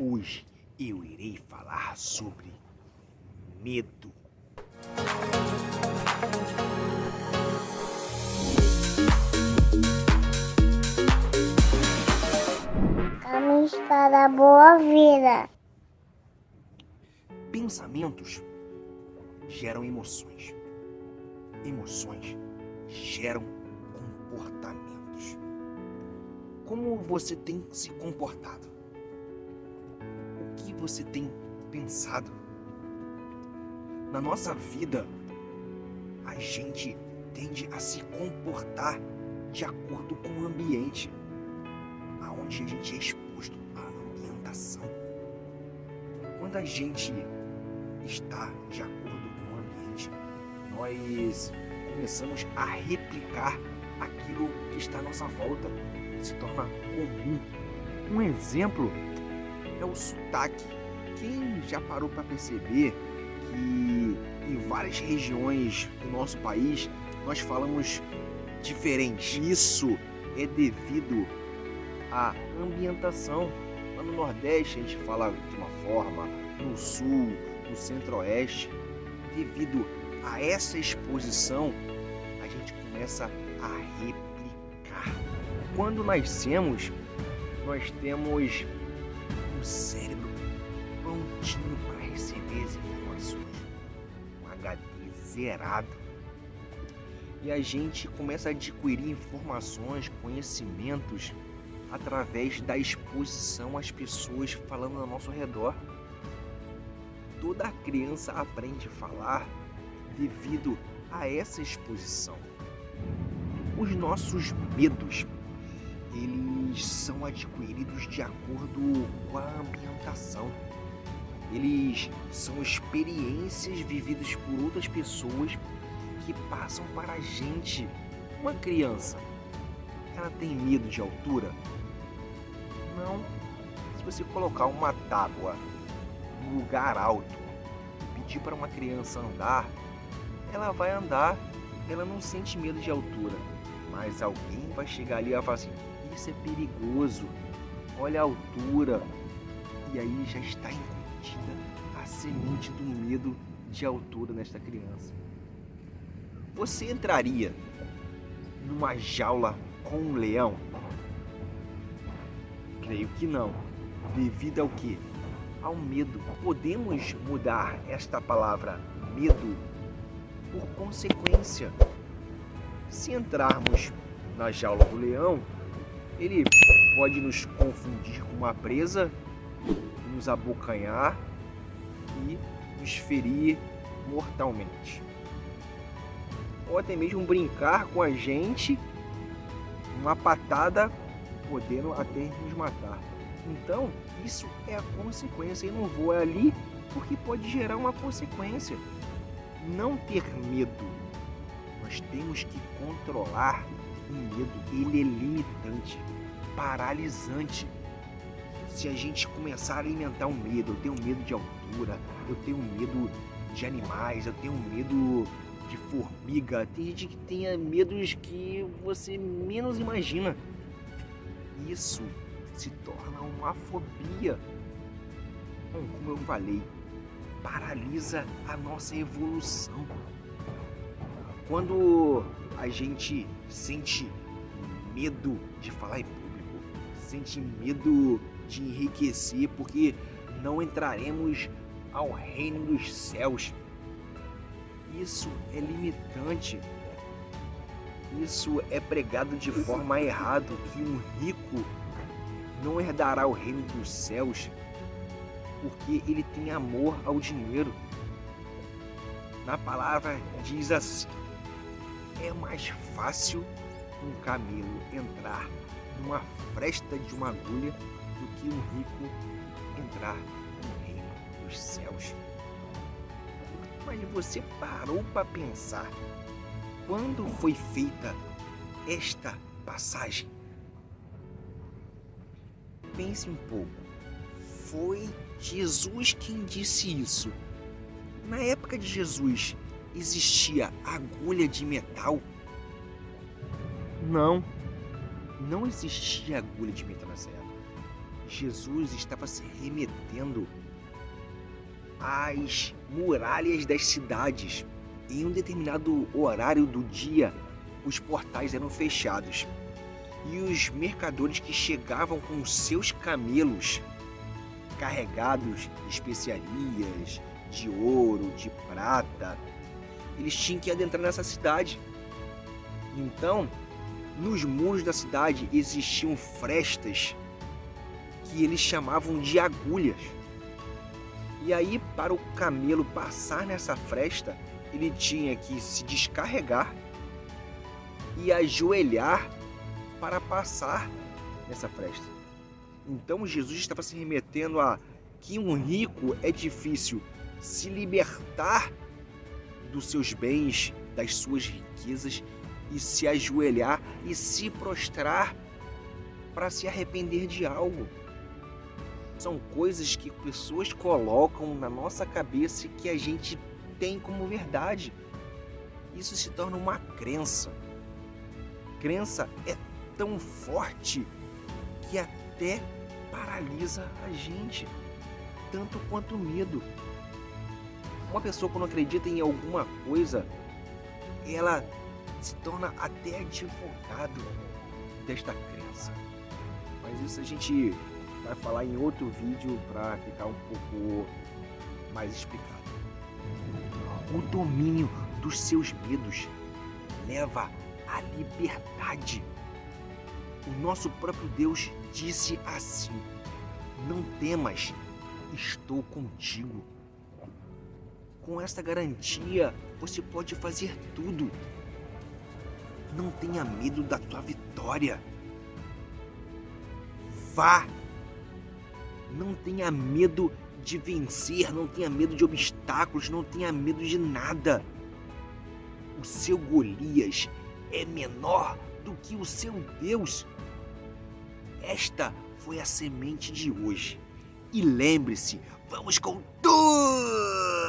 Hoje eu irei falar sobre medo. Caminhos para a boa vida. Pensamentos geram emoções. Emoções geram comportamentos. Como você tem se comportado? O que você tem pensado? Na nossa vida, a gente tende a se comportar de acordo com o ambiente aonde a gente é exposto à ambientação. Quando a gente está de acordo com o ambiente, nós começamos a replicar aquilo que está à nossa volta, se torna comum. Um exemplo é o sotaque. Quem já parou para perceber que em várias regiões do nosso país nós falamos diferente? Isso é devido à ambientação. Lá no Nordeste a gente fala de uma forma, no Sul, no Centro-Oeste. Devido a essa exposição, a gente começa a replicar. Quando nascemos, nós temos um cérebro prontinho para receber as informações, um HD zerado. E a gente começa a adquirir informações, conhecimentos através da exposição às pessoas falando ao nosso redor. Toda criança aprende a falar devido a essa exposição. Os nossos medos, eles são adquiridos de acordo com a ambientação. Eles são experiências vividas por outras pessoas que passam para a gente. Uma criança, ela tem medo de altura? Não. Se você colocar uma tábua num lugar alto e pedir para uma criança andar, ela vai andar, ela não sente medo de altura. Mas alguém vai chegar ali e vai falar assim: isso é perigoso, olha a altura. E aí já está incutida a semente do medo de altura nesta criança. Você entraria numa jaula com um leão? Creio que não. Devido ao quê? Ao medo. Podemos mudar esta palavra medo por consequência. Se entrarmos na jaula do leão, ele pode nos confundir com uma presa, nos abocanhar e nos ferir mortalmente. Ou até mesmo brincar com a gente, uma patada podendo até nos matar. Então, isso é a consequência. Eu não vou ali porque pode gerar uma consequência. Não ter medo. Nós temos que controlar o medo. Ele é limitante, paralisante. Se a gente começar a alimentar o medo, eu tenho medo de altura, eu tenho medo de animais, eu tenho medo de formiga. Tem gente que tem medos que você menos imagina. Isso se torna uma fobia. Bom, como eu falei, paralisa a nossa evolução. Quando a gente sente medo de falar em público, sente medo de enriquecer porque não entraremos ao reino dos céus, isso é limitante. Isso é pregado de forma errada, que um rico não herdará o reino dos céus porque ele tem amor ao dinheiro. Na palavra diz assim: é mais fácil um camelo entrar numa fresta de uma agulha do que um rico entrar no reino dos céus. Mas você parou para pensar quando foi feita esta passagem? Pense um pouco. Foi Jesus quem disse isso. Na época de Jesus, existia agulha de metal? Não existia agulha de metal nessa época. Jesus estava se remetendo às muralhas das cidades. Em um determinado horário do dia, os portais eram fechados e os mercadores que chegavam com seus camelos carregados de especiarias, de ouro, de prata, eles tinham que adentrar nessa cidade. Então, nos muros da cidade existiam frestas que eles chamavam de agulhas. E aí, para o camelo passar nessa fresta, ele tinha que se descarregar e ajoelhar para passar nessa fresta. Então Jesus estava se remetendo a que um rico é difícil se libertar dos seus bens, das suas riquezas, e se ajoelhar e se prostrar para se arrepender de algo. São coisas que pessoas colocam na nossa cabeça e que a gente tem como verdade. Isso se torna uma crença. Crença é tão forte que até paralisa a gente, tanto quanto o medo. Uma pessoa, quando acredita em alguma coisa, ela se torna até advogado desta crença. Mas isso a gente vai falar em outro vídeo para ficar um pouco mais explicado. O domínio dos seus medos leva à liberdade. O nosso próprio Deus disse assim: não temas, estou contigo. Com esta garantia, você pode fazer tudo. Não tenha medo da tua vitória. Vá. Não tenha medo de vencer, não tenha medo de obstáculos, não tenha medo de nada. O seu Golias é menor do que o seu Deus. Esta foi a semente de hoje. E lembre-se, vamos com tudo!